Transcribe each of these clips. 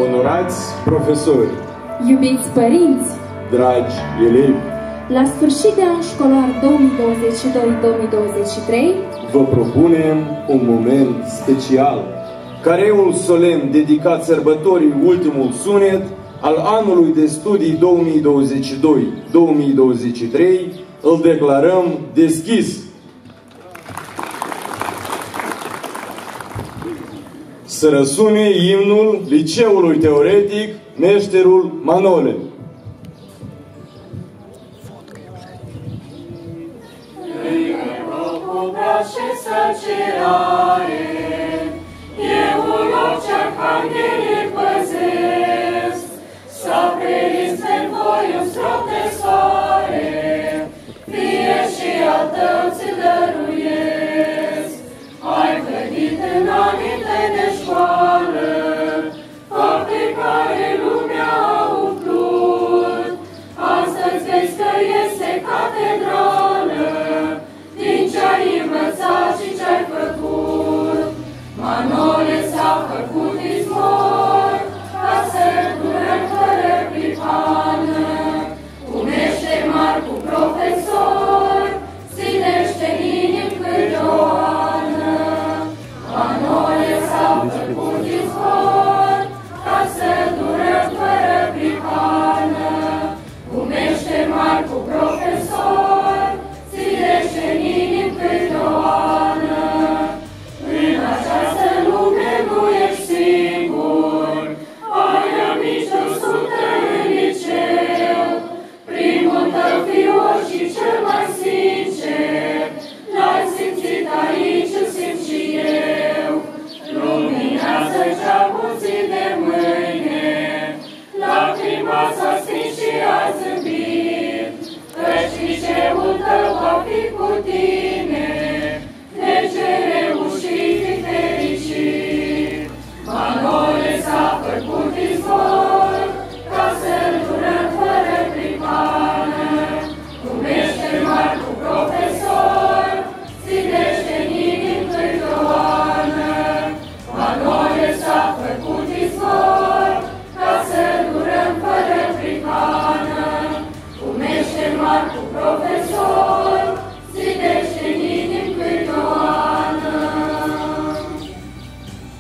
Onorați profesori, iubiți părinți, dragi elevi, la sfârșit de an școlar 2022-2023 vă propunem un moment special. Careul solemn dedicat sărbătorii Ultimul Sunet al anului de studii 2022-2023 îl declarăm deschis. Să răsune imnul Liceului Teoretic Meșterul Manole.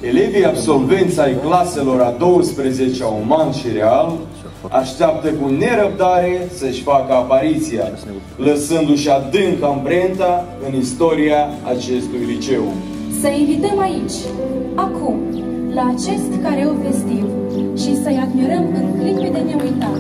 Elevii absolvenți ai claselor a 12-a Uman și Real așteaptă cu nerăbdare să-și facă apariția, lăsându-și adânc amprenta în istoria acestui liceu. Să invităm aici, acum, la acest careu festiv și să-i admirăm în clipe de neuitat.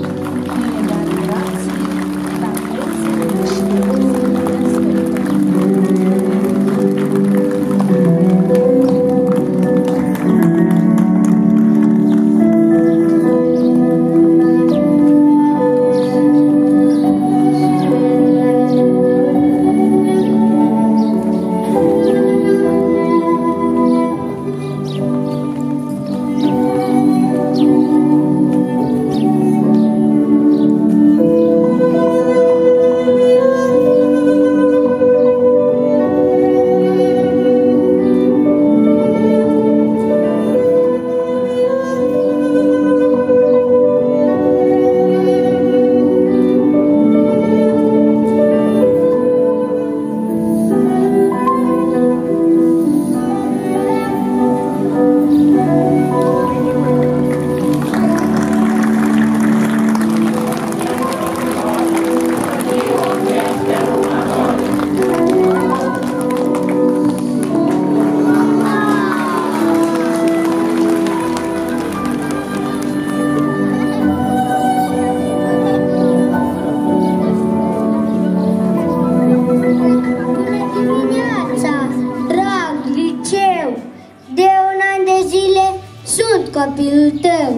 Copilul tău.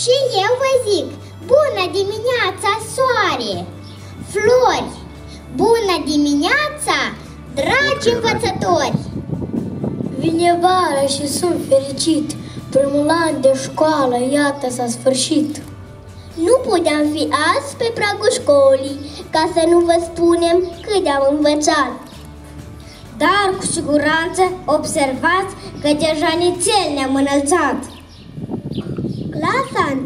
Și eu vă zic, bună dimineața, soare, flori, bună dimineața, dragi învățători. Vine vara și sunt fericit, primul an de școală, iată, s-a sfârșit. Nu puteam fi azi pe pragul școlii, ca să nu vă spunem cât am învățat. Dar cu siguranță observați că deja nițel ne-am înălțat. clasa 1,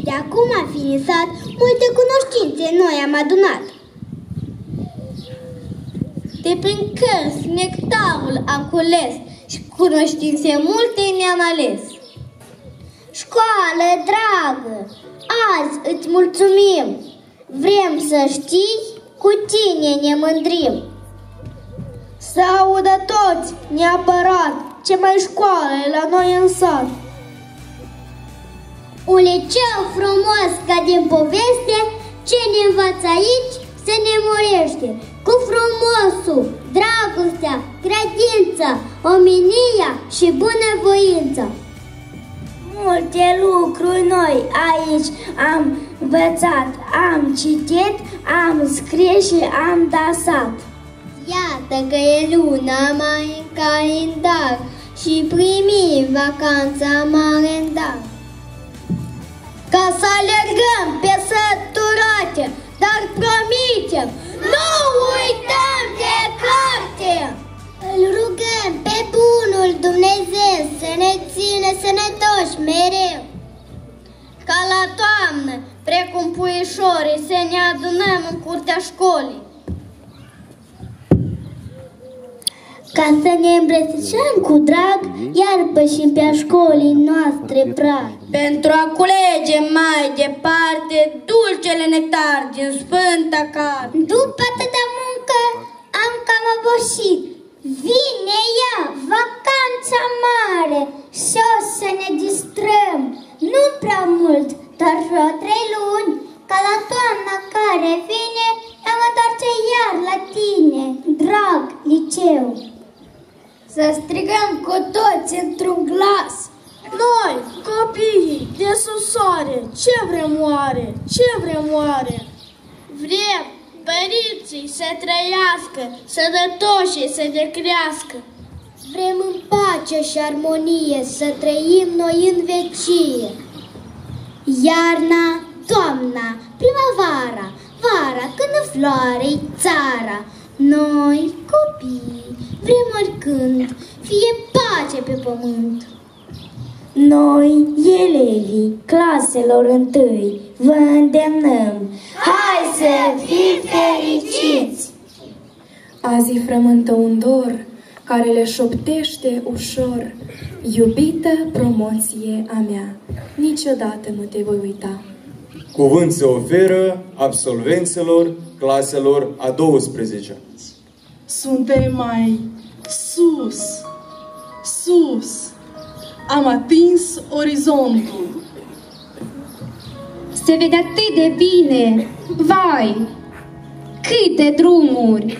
de acum a finisat, multe cunoștințe noi am adunat. De prin cărți nectarul am cules și cunoștințe multe ne-am ales. Școală dragă, azi îți mulțumim, vrem să știi, cu tine ne mândrim. Să audă toți, neapărat, ce mai școală e la noi în sat. Un liceu frumos ca din poveste, ce ne învață aici se ne murește. Cu frumosul, dragostea, credința, omenia și bunăvoința. Multe lucruri noi aici am învățat, am citit, am scris și am dansat. Iată că e luna mai în calendar și primim vacanța mare în dar. Ca să alergăm pe săturate, dar promitem, nu uităm de carte! Îl rugăm pe bunul Dumnezeu să ne țină sănătoși mereu. Ca la toamnă, precum puișorii, să ne adunăm în curtea școlii. Ca să ne îmbrățișăm cu drag, iar pășim pe-a școlii noastre prag. Pentru a culege mai departe dulcele nectar din Sfânta Carte. După atâta muncă am cam obosit. Vine ea, vacanța mare, și o să ne distrăm. Nu prea mult, doar vreo 3 luni, ca la toamna care vine, am întoarce iar la tine, drag liceu. Să strigăm cu toți într-un glas. Noi, copiii de sus soare, ce vrem oare, ce vrem oare? Vrem părinții să trăiască, sănătoși să ne crească. Vrem în pace și armonie să trăim noi în vecie. Iarna, toamna, primăvara, vara, când floare-i țara. Noi, copii, vrem oricând, fie pace pe pământ. Noi, elevii claselor întâi, vă îndemnăm, hai să fim fericiți! Azi frământă un dor care le șoptește ușor: iubită promoție a mea, niciodată nu te voi uita. Cuvânt se oferă absolvenților claselor a 12-a. Suntem mai sus, sus, am atins orizontul. Se vede atât de bine, vai, câte drumuri,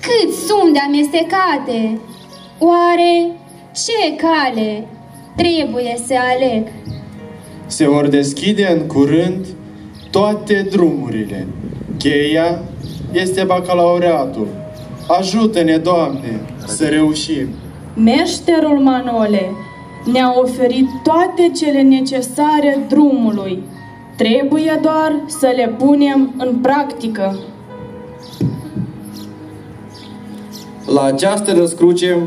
cât sunt de amestecate, oare ce cale trebuie să aleg? Se vor deschide în curând toate drumurile. Cheia este bacalaureatul. Ajută-ne, Doamne, să reușim. Meșterul Manole ne-a oferit toate cele necesare drumului. Trebuie doar să le punem în practică. La această răscruce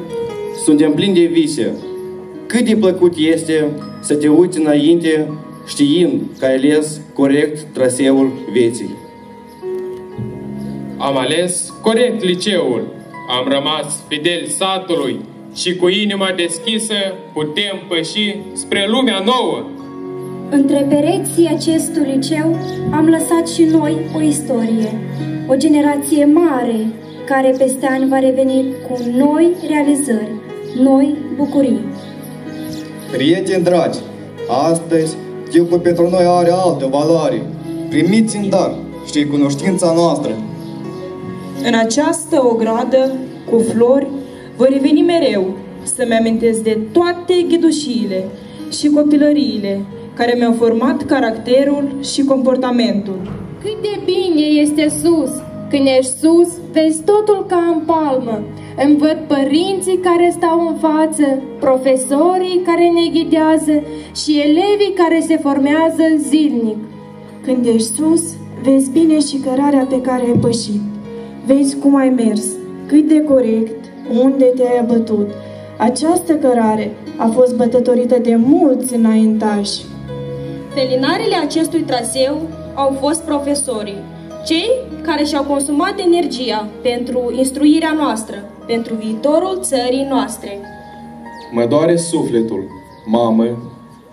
suntem plini de vise. Cât de plăcut este să te uiți înainte știind că ai ales corect traseul vieții. Am ales corect liceul, am rămas fideli satului și cu inima deschisă putem păși spre lumea nouă. Între pereții acestui liceu am lăsat și noi o istorie, o generație mare care peste ani va reveni cu noi realizări, noi bucurii. Prieteni dragi, astăzi timpul pentru noi are altă valoare. Primiți în dar și cunoștința noastră. În această ogradă cu flori voi reveni mereu să-mi amintesc de toate ghidușiile și copilăriile care mi-au format caracterul și comportamentul. Cât de bine este sus! Când ești sus, vezi totul ca în palmă. Îmi văd părinții care stau în față, profesorii care ne ghidează și elevii care se formează zilnic. Când ești sus, vezi bine și cărarea pe care ai pășit. Vezi cum ai mers, cât de corect, unde te-ai abătut. Această cărare a fost bătătorită de mulți înaintași. Felinarele acestui traseu au fost profesorii, cei care și-au consumat energia pentru instruirea noastră, pentru viitorul țării noastre. Mă doare sufletul, mamă,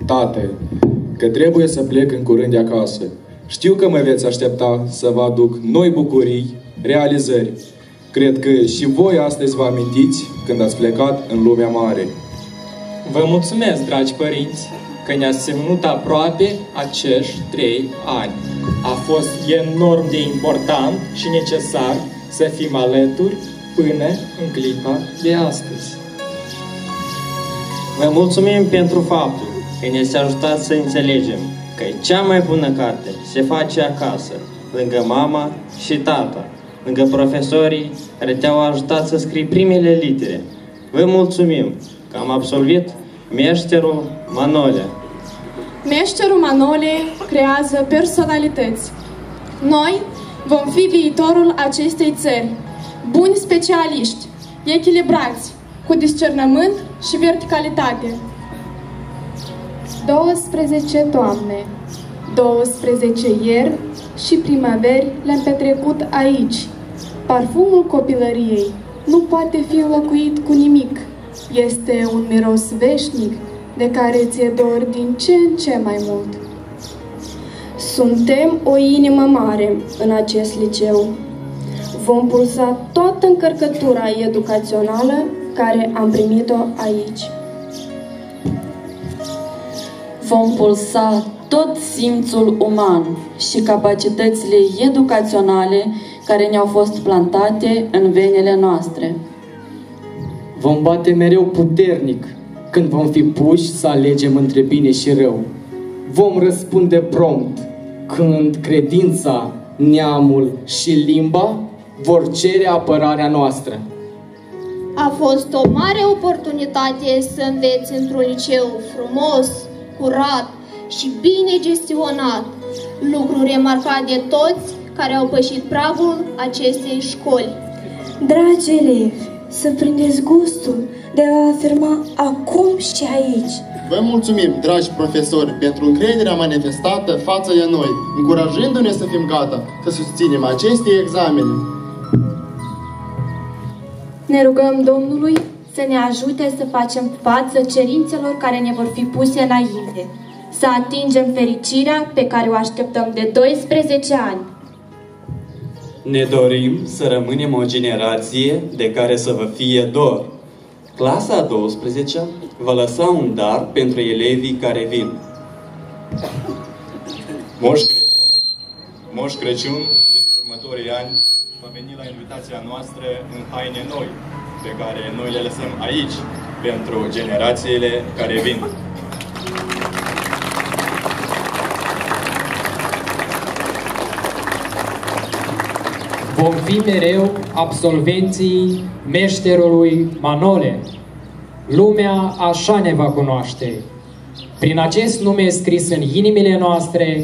tată, că trebuie să plec în curând de acasă. Știu că mă veți aștepta să vă aduc noi bucurii, realizări. Cred că și voi astăzi vă amintiți când ați plecat în lumea mare. Vă mulțumesc, dragi părinți, că ne-ați semnut aproape acești 3 ani. A fost enorm de important și necesar să fim alături până în clipa de astăzi. Vă mulțumim pentru faptul că ne-ați ajutat să înțelegem că cea mai bună carte se face acasă, lângă mama și tata, lângă profesorii care te-au ajutat să scrii primele litere. Vă mulțumim că am absolvit Meșterul Manole. Meșterul Manole creează personalități. Noi vom fi viitorul acestei țări, buni specialiști, echilibrați, cu discernământ și verticalitate. 12 toamne, 12 ierni și primăveri le-am petrecut aici. Parfumul copilăriei nu poate fi înlocuit cu nimic. Este un miros veșnic de care ți-e dor din ce în ce mai mult. Suntem o inimă mare în acest liceu. Vom pulsa toată încărcătura educațională care am primit-o aici. Vom pulsa tot simțul uman și capacitățile educaționale care ne-au fost plantate în venele noastre. Vom bate mereu puternic când vom fi puși să alegem între bine și rău. Vom răspunde prompt când credința, neamul și limba vor cere apărarea noastră. A fost o mare oportunitate să înveți într-un liceu frumos, curat și bine gestionat, lucru remarcat de toți care au pășit pragul acestei școli. Dragi elevi, să prindeți gustul de a afirma acum și aici. Vă mulțumim, dragi profesori, pentru încrederea manifestată față de noi, încurajându-ne să fim gata să susținem aceste examene. Ne rugăm Domnului să ne ajute să facem față cerințelor care ne vor fi puse înainte, să atingem fericirea pe care o așteptăm de 12 ani. Ne dorim să rămânem o generație de care să vă fie dor. Clasa a 12-a va lăsa un dar pentru elevii care vin. Moș Crăciun din următorii ani va veni la invitația noastră în haine noi, pe care noi le lăsăm aici pentru generațiile care vin. Vom fi mereu absolvenții Meșterului Manole. Lumea așa ne va cunoaște. Prin acest nume scris în inimile noastre,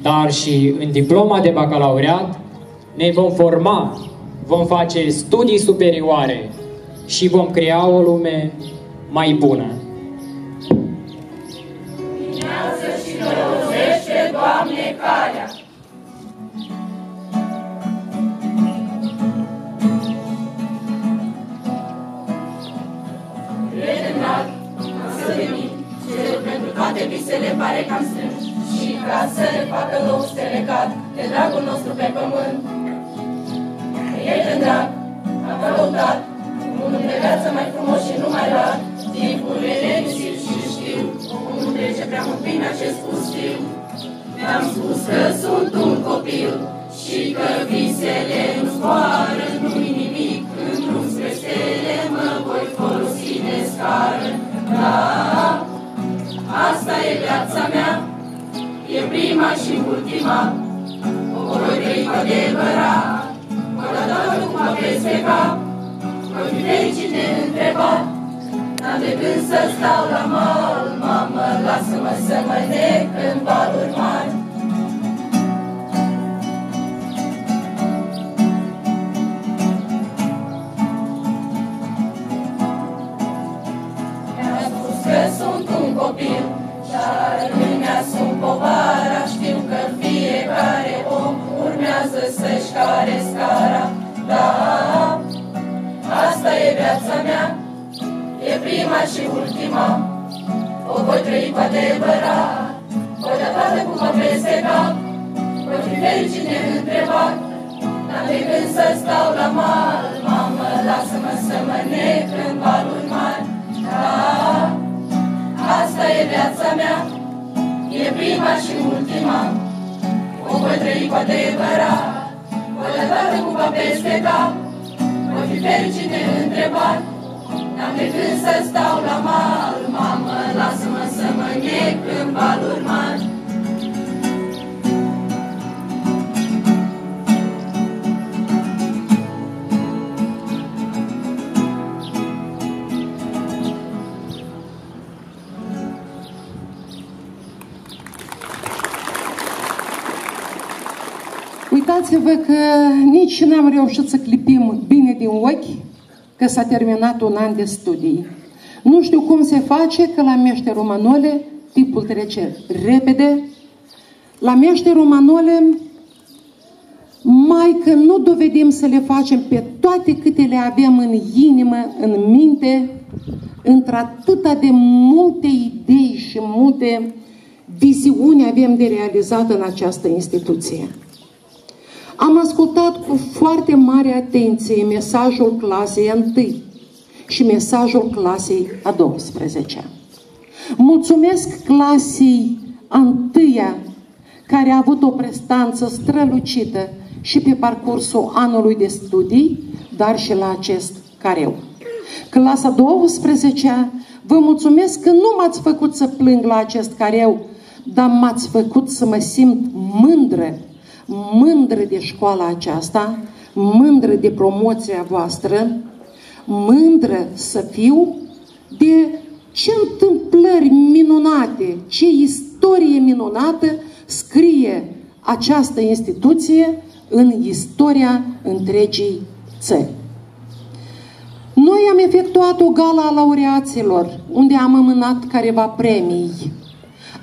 dar și în diploma de bacalaureat, ne vom forma, vom face studii superioare și vom crea o lume mai bună. Luminează și norozește, Doamne, calea! Prieten drag, am să veni, cerul pentru toate visele pare cam strâns, și ca să ne facă loc stelecat de dragul nostru pe pământ. Prieten drag, am căutat un munt de viață mai frumos și nu mai rar, timpul e liniștit și știu, omul trece prea mult prin acest pustiu. Mi-am spus că sunt un copil și că visele nu zboară, nu-i nimic, în drum spre stele mă voi folosi de scară. Da, asta e viața mea, e prima și ultima, o voi trăi cu adevărat. Odată cum aveți pe cap, voi fi fericit neîntrebat. N-am de gând să stau la mal, mamă, lasă-mă să mă nec în valuri mari. Mi-a spus că sunt un copil, dar nu mi-asum povara. prima și ultima, o voi trăi cu adevărat. Voi da toată cu mă peste cap, voi fi fericit neîntrebat. N-am de gând să stau la mal, mamă, lasă-mă să mă nec în valuri mari. Da, asta e viața mea, e prima și ultima, o voi trăi cu adevărat. Voi da toată cu mă peste cap, voi fi fericit neîntrebat. N-am de gând să stau la mal, mamă, lasă-mă să mă nec în valuri mari. Uitați-vă că nici n-am reușit să clipim bine din ochi că s-a terminat un an de studii. Nu știu cum se face că la Meșterul Manole timpul trece repede. La Meșterul Manole mai că nu dovedim să le facem pe toate câte le avem în inimă, în minte, într-atâta de multe idei și multe viziuni avem de realizat în această instituție. Am ascultat cu foarte mare atenție mesajul clasei a 1 și mesajul clasei a 12-a. Mulțumesc clasei a 1-a care a avut o prestanță strălucită și pe parcursul anului de studii, dar și la acest careu. Clasa 12-a, vă mulțumesc că nu m-ați făcut să plâng la acest careu, dar m-ați făcut să mă simt mândră, mândră de școala aceasta, mândră de promoția voastră, mândră să fiu de ce întâmplări minunate, ce istorie minunată scrie această instituție în istoria întregii țări. Noi am efectuat o gală a laureaților, unde am amânat careva premii.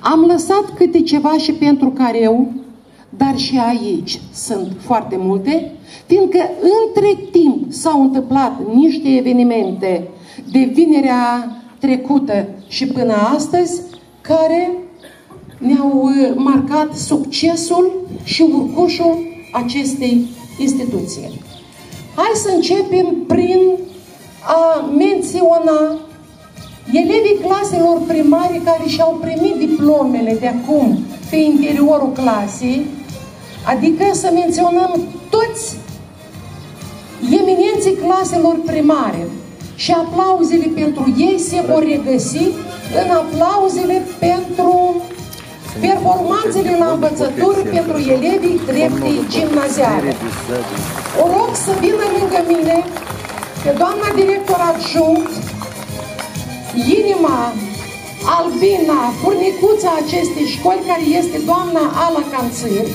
Am lăsat câte ceva și pentru careu, dar și aici sunt foarte multe, fiindcă între timp s-au întâmplat niște evenimente de vinerea trecută și până astăzi, care ne-au marcat succesul și urcușul acestei instituții. Hai să începem prin a menționa elevii claselor primare care și-au primit diplomele de acum pe interiorul clasei, adică să menționăm toți eminenții claselor primare, și aplauzele pentru ei se vor regăsi în aplauzele pentru performanțele la învățătură pentru elevii dreptei gimnaziale. O rog să vină lângă mine pe doamna director adjunct, inima, albina, furnicuța acestei școli, care este doamna Ala Canțir,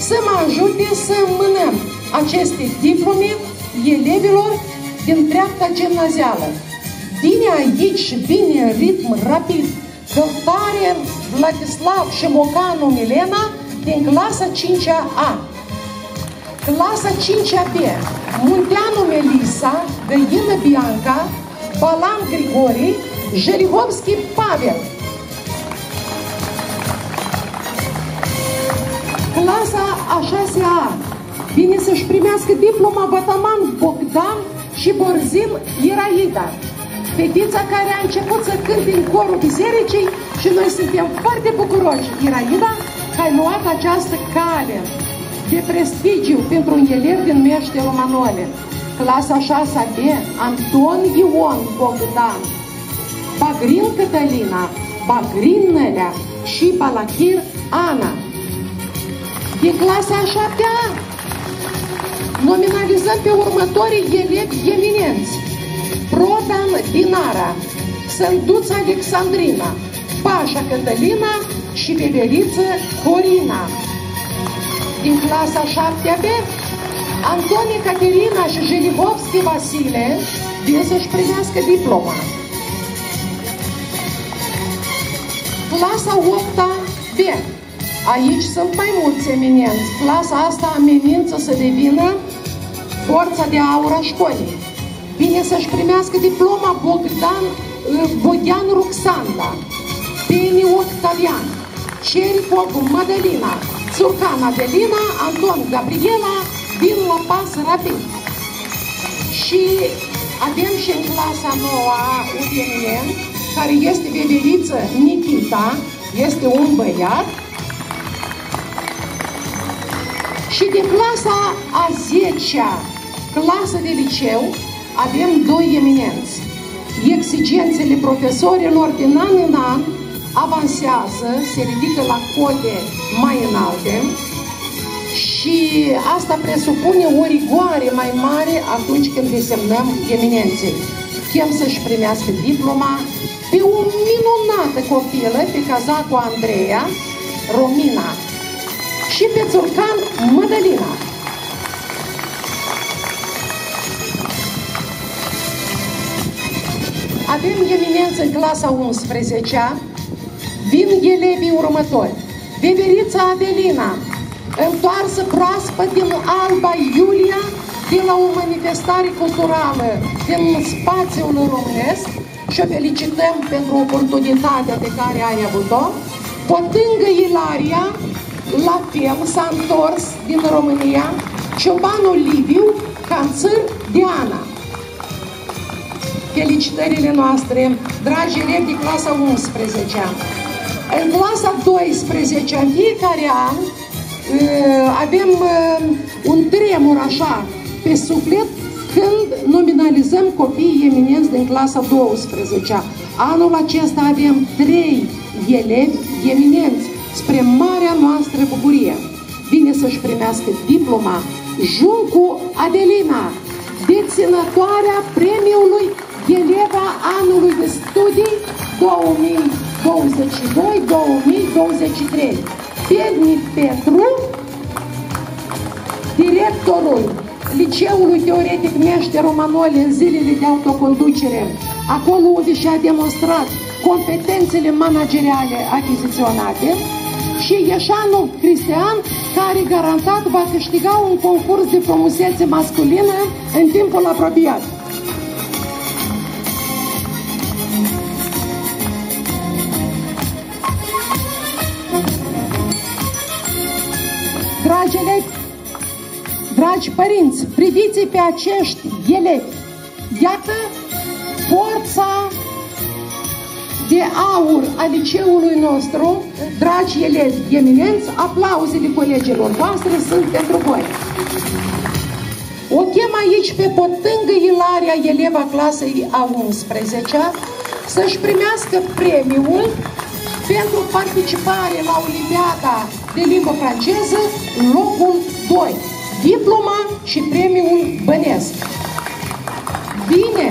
să mă ajute să îmânăm aceste diplome elevilor din dreapta gimnazială. Vine aici și vine în ritm rapid Căltare Vladislav și Mocanu Milena din clasa 5-a A. Clasa 5-a B, Munteanu Melisa, Găină Bianca, Balan Grigori, Jelihovski Pavel. Clasa a 6-a A, vine să-și primească diploma Vataman Bogdan și Borzin Iraida, fetița care a început să cânte în corul bisericii și noi suntem foarte bucuroși, Iraida, că ai luat această cale de prestigiu pentru un elev din Meșterul Manole. Clasa 6-a B, Anton Ion Bogdan, Bagrin Cătălina, Bagrin Nălea și Balachir Ana. Din clasa 7-a A, nominalizăm pe următorii elevi eminenți: Prodan Dinara, Sânduța Alexandrina, Pașa Cătălina și Veveriță Corina. Din clasa 7-a B, Antonie Caterina și Jelihovski Vasile vin să-și primească diploma. Clasa 8-a B, aici sunt mai mulți eminenți. Clasa asta amenință să devină forța de aur a școlii. Vine să-și primească diploma Bogdan Bogdan Roxanda, Peni Octavian, Ceripov Madalina, Țurcan Adelina, Anton Gabriela, vin la pas rapid. Și avem și în clasa noua un eminent, care este Veveriță Nikita, este un băiat. Și de clasa a 10-a, clasă de liceu, avem 2 eminenți. Exigențele profesorilor din an în an avansează, se ridică la cote mai înalte și asta presupune o rigoare mai mare atunci când desemnăm eminențe. Chem să-și primească diploma pe o minunată copilă, pe Cazacu Andreea, Romina, și pe Țurcan Mădălina. Avem eminență în clasa 11-a, vin elevii următori. Veverița Adelina, întoarsă proaspăt din Alba Iulia, de la o manifestare culturală din spațiul românesc și o felicităm pentru oportunitatea pe care ai avut-o. Potângă Ilaria, la fel, s-a întors din România. Ciobanu Liviu, Canțăr Diana. Felicitările noastre, dragi elevi de clasa 11-a. În clasa 12-a, în fiecare an, avem un tremur așa pe suflet când nominalizăm copiii eminenți din clasa 12-a. Anul acesta avem 3 elevi eminenți, spre marea noastră bucurie. Vine să-și primească diploma Juncu Adelina, deținătoarea premiului Eleva anului de studii 2022-2023. Pernic Petru, directorul Liceului Teoretic Meșteru Manole în zilele de autoconducere, acolo unde și-a demonstrat competențele manageriale achiziționate, și Ieșanu Cristian, care garantat va câștiga un concurs de frumusețe masculină în timpul apropiat. Dragi elevi, dragi părinți, priviți pe acești elevi. Iată forța de aur a liceului nostru. Dragi elevi eminenți, aplauzele colegilor voastre sunt pentru voi. O chem aici pe Potângă Ilaria, eleva clasei a 11-a, să-și primească premiul pentru participare la Olimpiada de limbă franceză, locul 2, diploma și premiul bănesc. Vine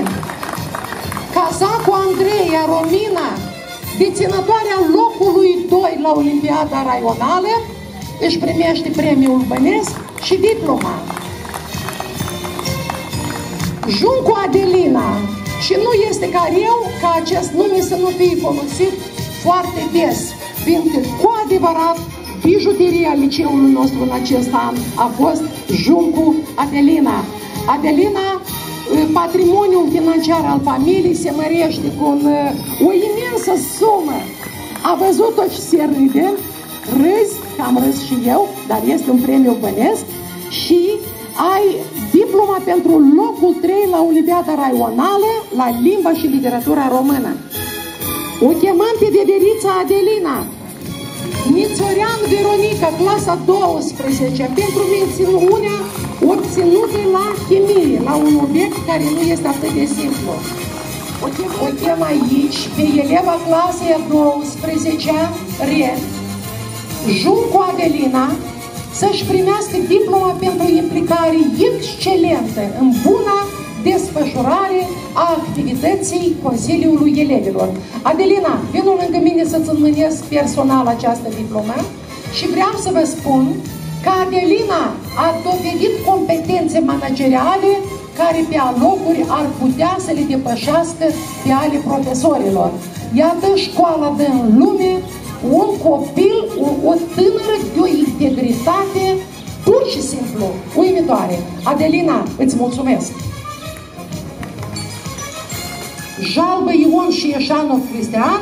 Cazacu Andreea Romina, deținătoarea locului 2 la Olimpiada Raională, își primește premiul bănesc și diploma. Juncu Adelina, și nu este ca rău ca acest nume să nu fie folosit foarte des, fiindcă cu adevărat bijuteria liceului nostru în acest an a fost Juncu Adelina. Adelina, patrimoniul financiar al familiei se mărește cu o imensă sumă. A văzut-o și se râde, râzi, că am râs și eu, dar este un premiu bănesc și ai diploma pentru locul 3 la Olimpiada Raională la limba și literatura română. O chemăm pe Veverița Adelina, Nițorean Veronica, clasa 12, pentru mențiunea obținută la chimie, la un obiect care nu este atât de simplu. O chem aici pe eleva clasei a 12-a, Red, Juncu Adelina, să-și primească diploma pentru implicare excelentă în buna desfășurare a activității Consiliului Elevilor. Adelina, vină lângă mine să-ți înmânesc personal această diplomă și vreau să vă spun că Adelina a dovedit competențe manageriale care pe alocuri ar putea să le depășească pe ale profesorilor. Iată școala dă în lume un copil, o tânără de o integritate pur și simplu uimitoare. Adelina, îți mulțumesc! Jalbă Ion și Ieșanov Cristian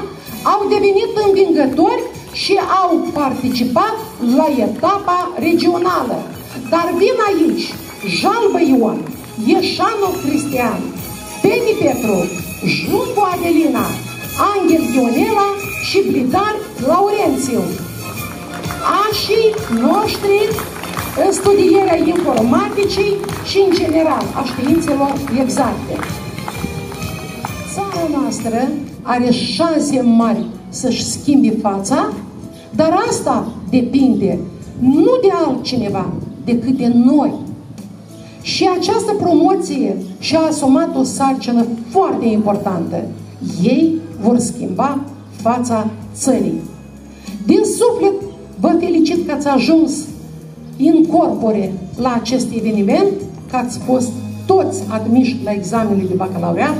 au devenit învingători și au participat la etapa regională. Dar vin aici Jalbă Ion, Ieșanov Cristian, Peni Petru, Juncu Adelina, Angel Ionela și Blidar Laurențiu. Așii noștri în studierea informaticii și în general a științelor exacte. Țara noastră are șanse mari să-și schimbi fața, dar asta depinde nu de altcineva decât de noi. Și această promoție și-a asumat o sarcină foarte importantă. Ei vor schimba fața țării. Din suflet vă felicit că ați ajuns in corpore la acest eveniment, că ați fost toți admiși la examenele de bacalaureat.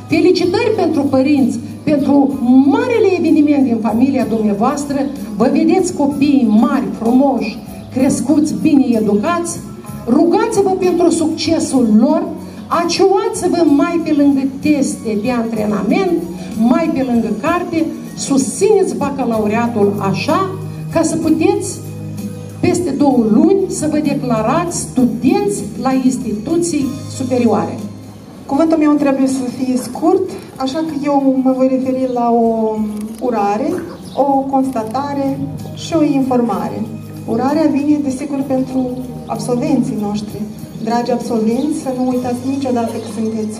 Felicitări pentru părinți, pentru marele eveniment din familia dumneavoastră. Vă vedeți copiii mari, frumoși, crescuți, bine educați. Rugați-vă pentru succesul lor, aciuați-vă mai pe lângă teste de antrenament, mai pe lângă carte, susțineți bacalaureatul așa, ca să puteți peste 2 luni să vă declarați studenți la instituții superioare. Cuvântul meu trebuie să fie scurt, așa că eu mă voi referi la o urare, o constatare și o informare. Urarea vine, desigur, pentru absolvenții noștri. Dragi absolvenți, să nu uitați niciodată că sunteți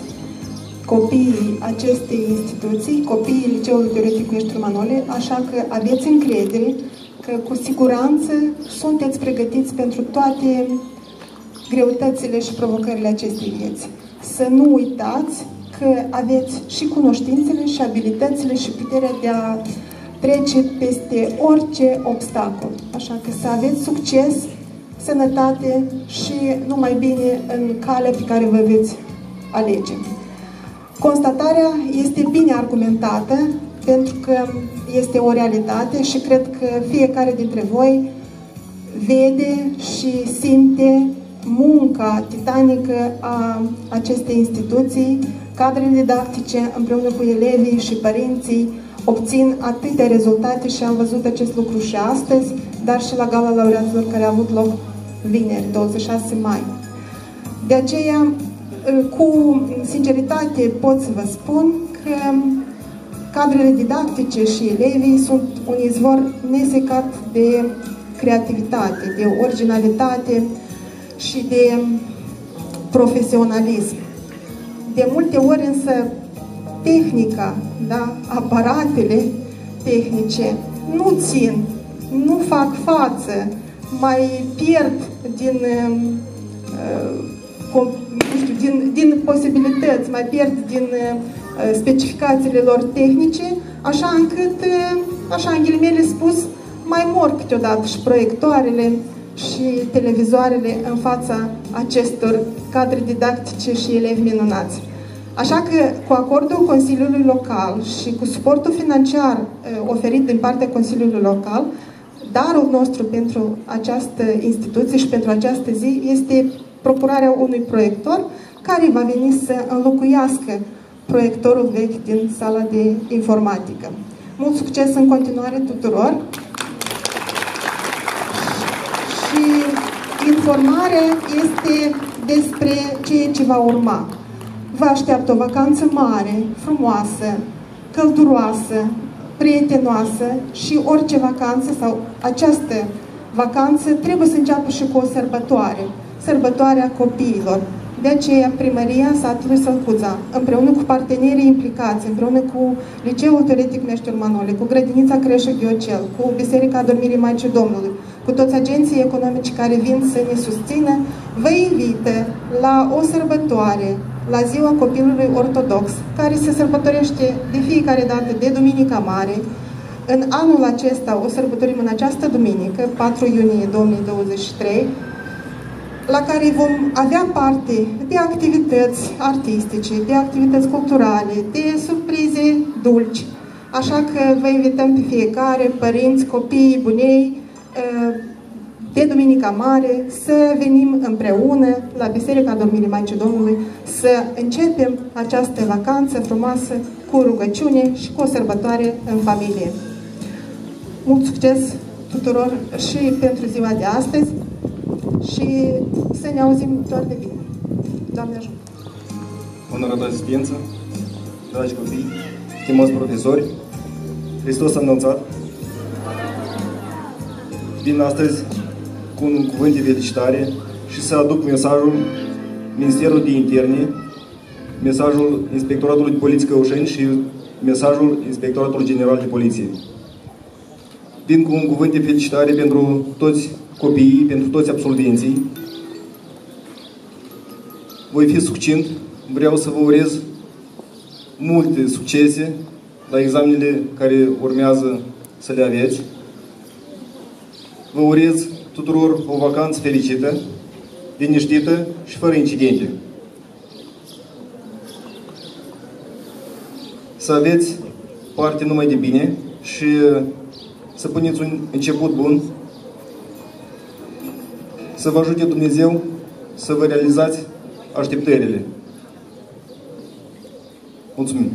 copiii acestei instituții, copiii Liceului Teoretic Meșteru Manole, așa că aveți încredere că cu siguranță sunteți pregătiți pentru toate greutățile și provocările acestei vieți. Să nu uitați că aveți și cunoștințele și abilitățile și puterea de a trece peste orice obstacol. Așa că să aveți succes, sănătate și numai bine în calea pe care vă veți alege. Constatarea este bine argumentată pentru că este o realitate și cred că fiecare dintre voi vede și simte munca titanică a acestei instituții. Cadrele didactice împreună cu elevii și părinții obțin atâtea rezultate și am văzut acest lucru și astăzi, dar și la Gala Laureaților care a avut loc vineri, 26 mai. De aceea, cu sinceritate pot să vă spun că cadrele didactice și elevii sunt un izvor nesecat de creativitate, de originalitate și de profesionalism. De multe ori însă tehnica, da, aparatele tehnice nu țin, nu fac față, mai pierd din posibilități, mai pierd din specificațiile lor tehnice, așa încât, așa în ghilimele spus, mai mor câteodată și proiectoarele și televizoarele în fața acestor cadre didactice și elevi minunați. Așa că, cu acordul Consiliului Local și cu suportul financiar oferit din partea Consiliului Local, darul nostru pentru această instituție și pentru această zi este procurarea unui proiector care va veni să înlocuiască proiectorul vechi din sala de informatică. Mult succes în continuare tuturor! Și informarea este despre ceea ce va urma. Vă așteaptă o vacanță mare, frumoasă, călduroasă, prietenoasă și orice vacanță sau această vacanță trebuie să înceapă și cu o sărbătoare, sărbătoarea copiilor. De aceea, Primăria satului Sălcuța, împreună cu partenerii implicați, împreună cu Liceul Teoretic Meșteru Manole, cu Grădinița Creșă Ghiocel, cu Biserica Dormirii Maicii Domnului, cu toți agenții economici care vin să ne susțină, vă invită la o sărbătoare, la Ziua Copilului Ortodox, care se sărbătorește de fiecare dată de Duminica Mare. În anul acesta o sărbătorim în această duminică, 4 iunie 2023, la care vom avea parte de activități artistice, de activități culturale, de surprize dulci. Așa că vă invităm pe fiecare, părinți, copii, bunei, pe Duminica Mare, să venim împreună la Biserica Dormirii Maicii Domnului, să începem această vacanță frumoasă cu rugăciune și cu o sărbătoare în familie. Mult succes tuturor și pentru ziua de astăzi și să ne auzim doar de bine. Doamne ajută! Onorată asistență, dragi copii, stimați profesori, Hristos a înălțat. Vin astăzi cu un cuvânt de felicitare și să aduc mesajul Ministerului de Interne, mesajul Inspectoratului de Poliție Căușeni și mesajul Inspectoratului General de Poliție. Vin cu un cuvânt de felicitare pentru toți copiii, pentru toți absolvenții. Voi fi succint, vreau să vă urez multe succese la examenele care urmează să le aveți. Vă urez tuturor o vacanță fericită, liniștită și fără incidente. Să aveți parte numai de bine și să puneți un început bun, să vă ajute Dumnezeu să vă realizați așteptările. Mulțumim!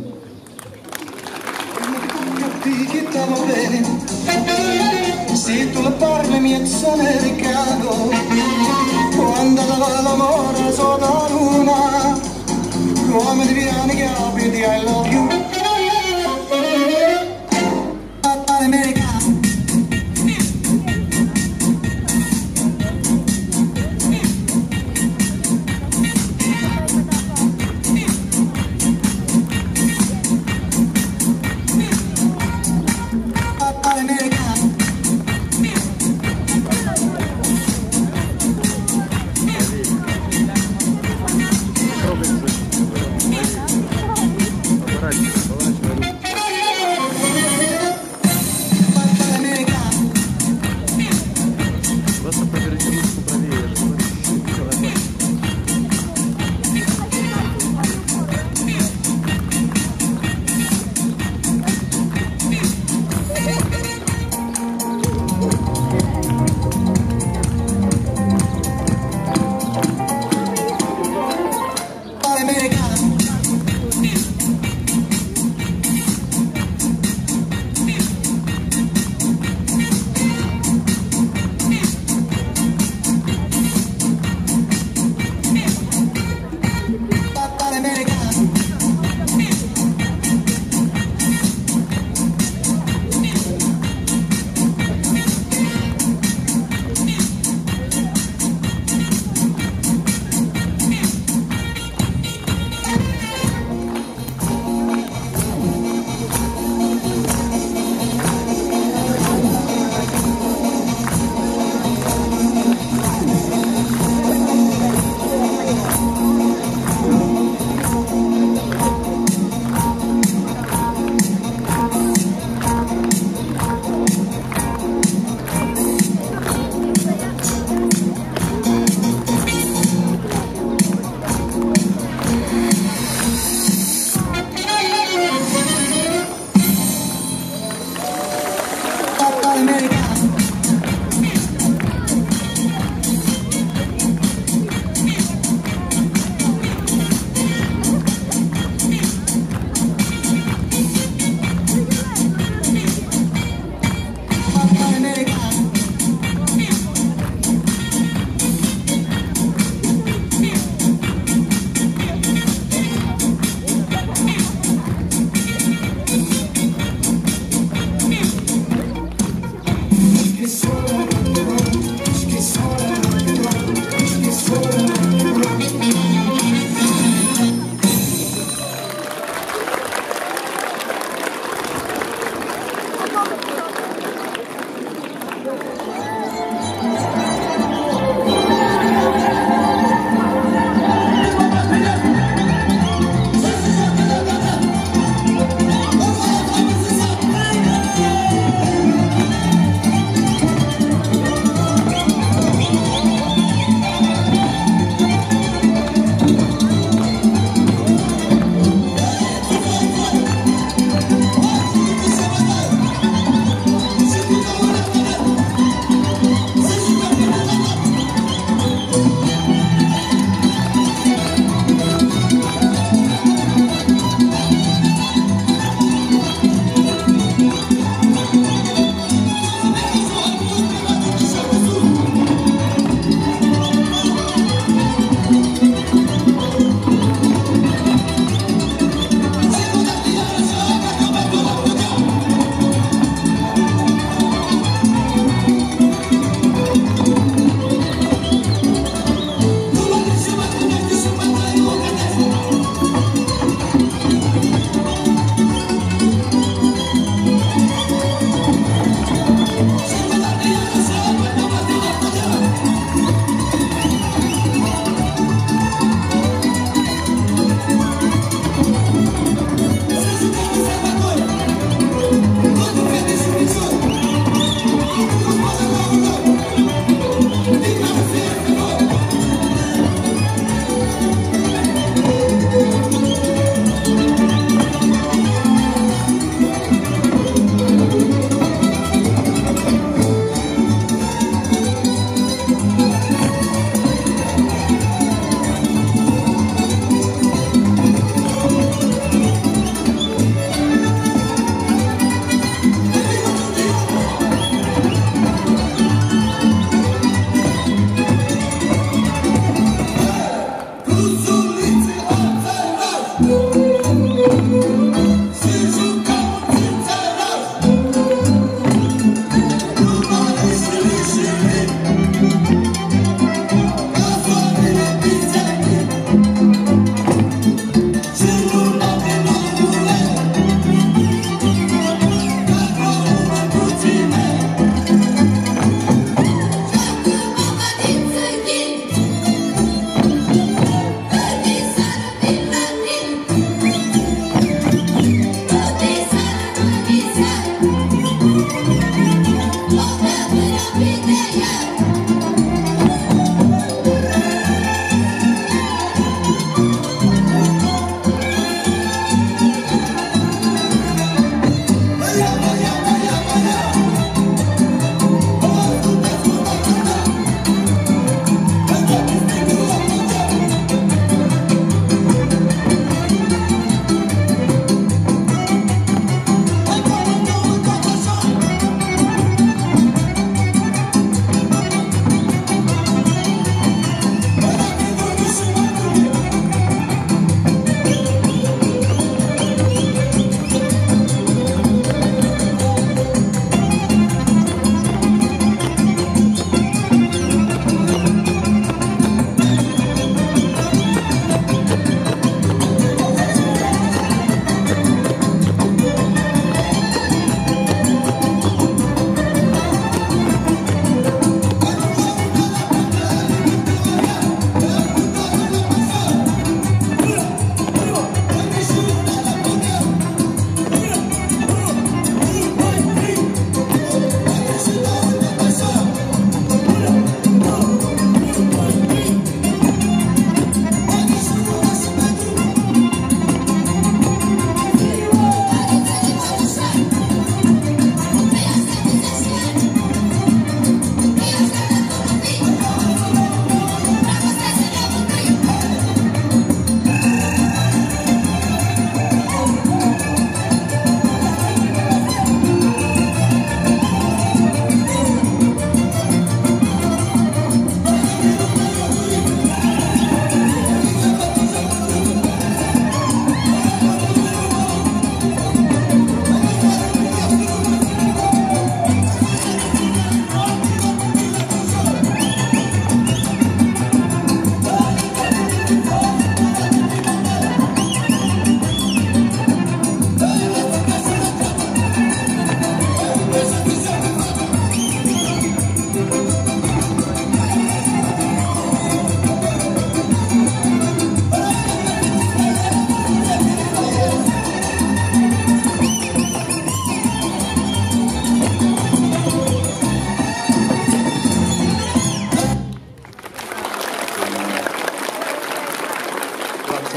Si tu la parli mi americano quando l'amore sotto la luna come ti viene che abiti I love you americano Right.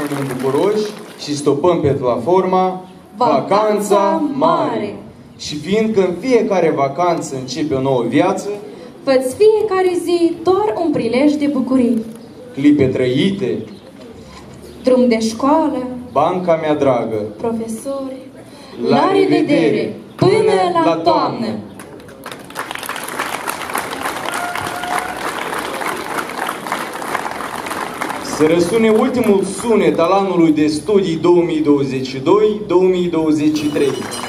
rămânem bucuroși și stopăm pe platforma Vacanța Mare. Și fiindcă în fiecare vacanță începe o nouă viață, fă-ți fiecare zi doar un prilej de bucurii. Clipe trăite, drum de școală, banca mea dragă, profesori, la revedere, până la toamnă! Să răsune ultimul sunet al anului de studii 2022-2023.